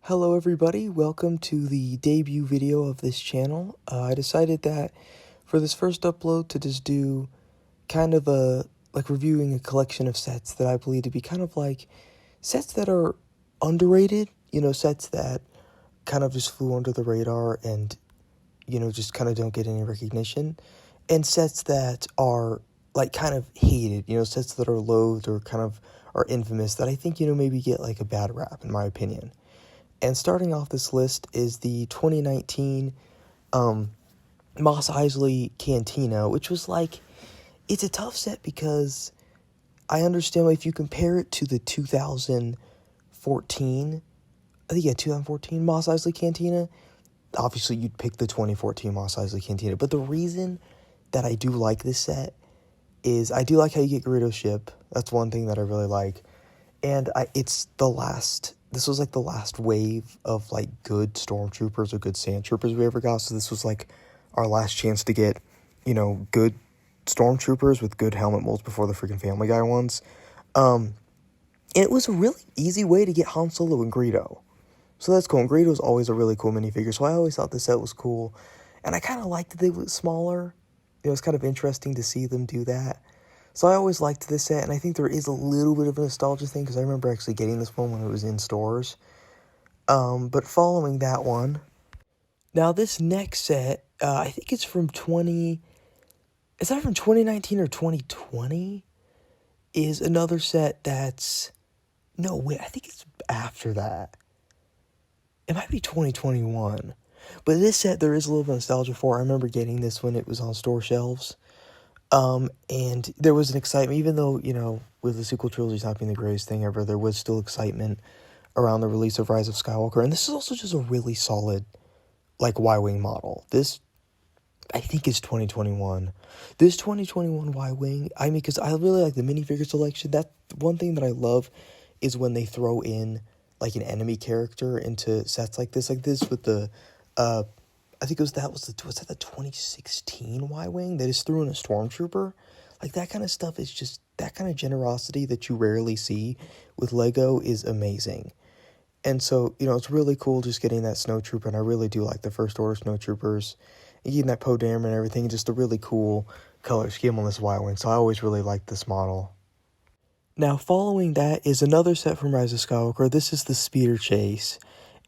Hello everybody, welcome to the debut video of this channel. I decided that for this first upload to just do kind of reviewing a collection of sets that I believe to be kind of like sets that are underrated, sets that kind of just flew under the radar and, just kind of don't get any recognition, and sets that are like kind of hated, sets that are loathed or kind of are infamous that I think, maybe get like a bad rap in my opinion. And starting off this list is the 2019 Mos Eisley Cantina, which was like, it's a tough set because I understand if you compare it to the 2014 Mos Eisley Cantina, obviously you'd pick the 2014 Mos Eisley Cantina. But the reason that I do like this set is I do like how you get Garrido's ship. That's one thing that I really like. And this was like the last wave of like good stormtroopers or good sand troopers we ever got. So this was like our last chance to get, good stormtroopers with good helmet molds before the freaking Family Guy ones. And it was a really easy way to get Han Solo and Greedo. So that's cool. And Greedo's always a really cool minifigure. So I always thought this set was cool. And I kind of liked that they were smaller. It was kind of interesting to see them do that. So I always liked this set, and I think there is a little bit of a nostalgia thing, because I remember actually getting this one when it was in stores. But following that one, now this next set, I think it's from is that from 2019 or 2020? Is another set that's, no, wait, I think it's after that. It might be 2021. But this set, there is a little bit of nostalgia for. I remember getting this when it was on store shelves. And there was an excitement, even though, with the sequel trilogy not being the greatest thing ever, there was still excitement around the release of Rise of Skywalker. And this is also just a really solid, like, Y-Wing model. This, I think, is 2021. This 2021 Y-Wing, because I really like the minifigure selection. That one thing that I love is when they throw in, like, an enemy character into sets like this with the, I think was that the 2016 Y-Wing? They just threw in a Stormtrooper. Like, that kind of stuff is just, that kind of generosity that you rarely see with LEGO is amazing. And so, it's really cool just getting that Snowtrooper, and I really do like the First Order Snowtroopers. And getting that Poe Dameron and everything, just a really cool color scheme on this Y-Wing, so I always really liked this model. Now, following that is another set from Rise of Skywalker. This is the Speeder Chase.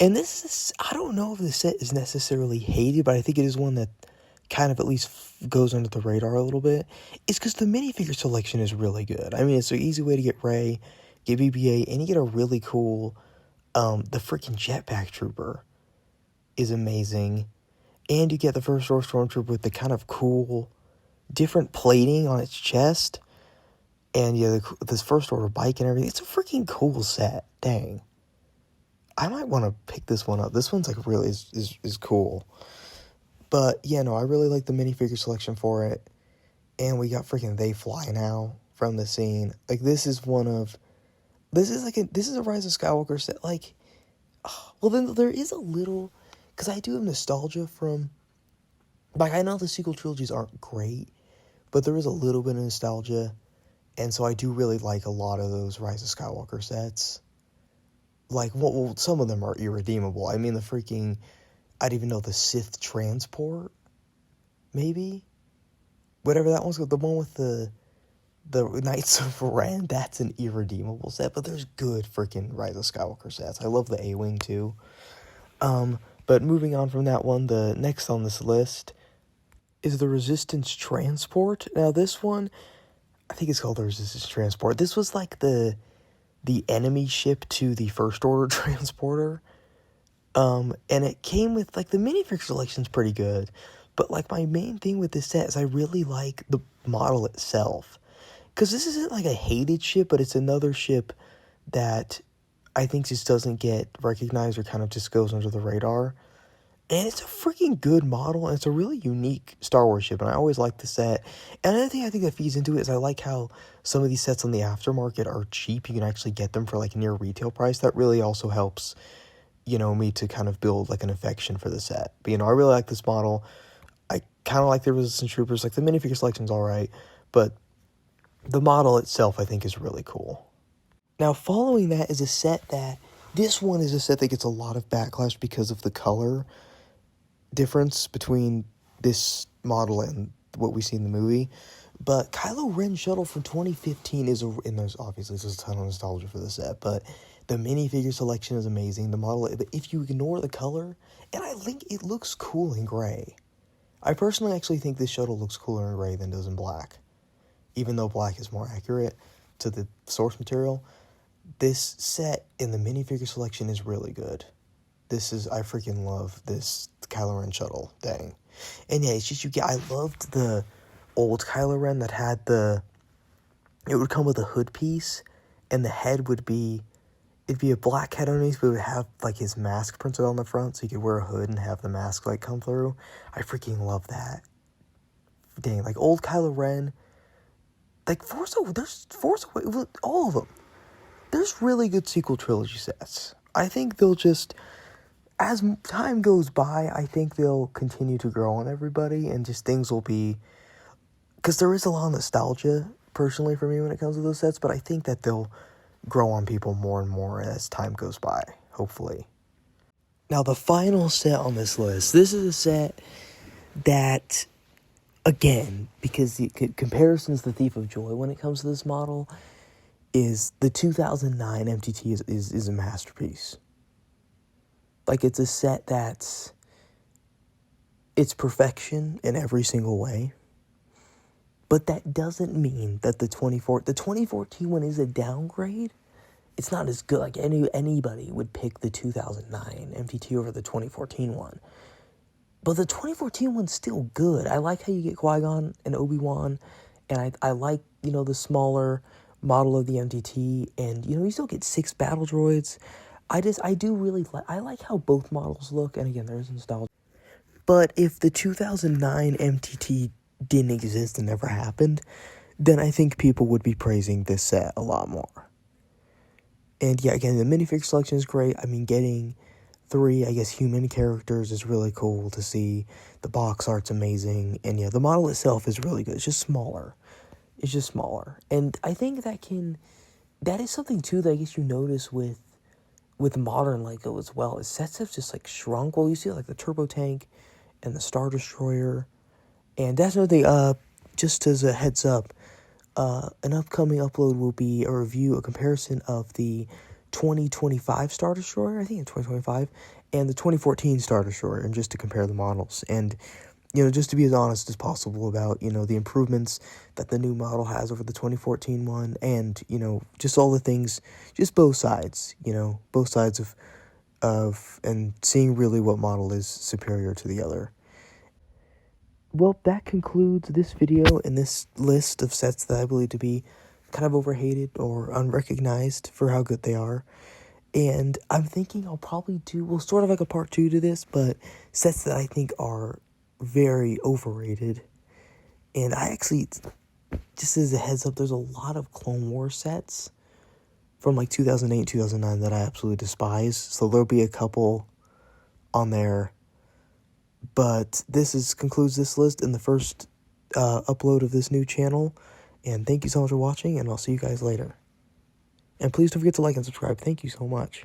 And this is, I don't know if the set is necessarily hated, but I think it is one that kind of at least goes under the radar a little bit. It's because the minifigure selection is really good. It's an easy way to get Rey, get BB-8, and you get a really cool, the freaking Jetpack Trooper is amazing. And you get the First Order Stormtrooper with the kind of cool, different plating on its chest. And this First Order bike and everything. It's a freaking cool set. Dang. I might want to pick this one up. This one's like really is cool. But yeah, no, I really like the minifigure selection for it. And we got freaking They Fly Now from the scene. Like, this is a Rise of Skywalker set. Like, well, then there is a little, because I do have nostalgia from, like, I know the sequel trilogies aren't great, but there is a little bit of nostalgia. And so I do really like a lot of those Rise of Skywalker sets. Like, well, some of them are irredeemable. The freaking, I'd even know the Sith Transport, maybe? Whatever that one's called, the one with the Knights of Ren, that's an irredeemable set, but there's good freaking Rise of Skywalker sets. I love the A-Wing, too. But moving on from that one, the next on this list is the Resistance Transport. Now, this one, I think it's called the Resistance Transport. This was like the enemy ship to the First Order transporter. And it came with, like, the minifigure selection's pretty good. But, like, my main thing with this set is I really like the model itself. Because this isn't, like, a hated ship, but it's another ship that I think just doesn't get recognized or kind of just goes under the radar. And it's a freaking good model, and it's a really unique Star Wars ship, and I always like the set. And another thing I think that feeds into it is I like how some of these sets on the aftermarket are cheap. You can actually get them for, like, near retail price. That really also helps, me to kind of build, like, an affection for the set. But, I really like this model. I kind of like the Resistance Troopers. Like, the minifigure selection's all right, but the model itself, I think, is really cool. Now, following that is a set that This one is a set that gets a lot of backlash because of the color difference between this model and what we see in the movie. But Kylo Ren shuttle from 2015 is and there's obviously there's a ton of nostalgia for the set, but the minifigure selection is amazing. The model, but if you ignore the color, and I think it looks cool in gray. I personally actually think this shuttle looks cooler in gray than it does in black. Even though black is more accurate to the source material, this set in the minifigure selection is really good. I freaking love this Kylo Ren shuttle thing. And yeah, it's just, I loved the old Kylo Ren that had it would come with a hood piece, and the head it'd be a black head underneath, but it would have, like, his mask printed on the front, so you could wear a hood and have the mask, like, come through. I freaking love that. Dang, like, old Kylo Ren, like, all of them. There's really good sequel trilogy sets. I think they'll just, as time goes by, I think they'll continue to grow on everybody, and just things will be, because there is a lot of nostalgia, personally, for me when it comes to those sets, but I think that they'll grow on people more and more as time goes by, hopefully. Now, the final set on this list, this is a set that, again, because the comparison's the thief of joy when it comes to this model, is the 2009 MTT is a masterpiece. Like, it's a set it's perfection in every single way. But that doesn't mean that the 2014 one is a downgrade. It's not as good. Like, anybody would pick the 2009 MTT over the 2014 one. But the 2014 one's still good. I like how you get Qui-Gon and Obi-Wan. And I like, the smaller model of the MTT. And, you still get 6 battle droids. I do really I like how both models look. And again, there's nostalgia. But if the 2009 MTT didn't exist and never happened, then I think people would be praising this set a lot more. And yeah, again, the minifigure selection is great. I mean, getting 3, human characters is really cool to see. The box art's amazing. And yeah, the model itself is really good. It's just smaller. And I think that is something too that I guess you notice with modern LEGO as well. Is sets have just, like, shrunk. Well, you see, like, the Turbo Tank and the Star Destroyer. And that's another thing, just as a heads up, an upcoming upload will be a comparison of the 2025 Star Destroyer, I think it's 2025, and the 2014 Star Destroyer, and just to compare the models. And, just to be as honest as possible about, the improvements that the new model has over the 2014 one, and, just all the things, just both sides, both sides and seeing really what model is superior to the other. Well, that concludes this video and this list of sets that I believe to be kind of overhated or unrecognized for how good they are. And I'm thinking I'll probably do, sort of like a part 2 to this, but sets that I think are very overrated. And I actually, just as a heads up, there's a lot of Clone Wars sets from, like, 2008, 2009 that I absolutely despise. So there'll be a couple on there. But this concludes this list in the first upload of this new channel. And thank you so much for watching, and I'll see you guys later. And please don't forget to like and subscribe. Thank you so much.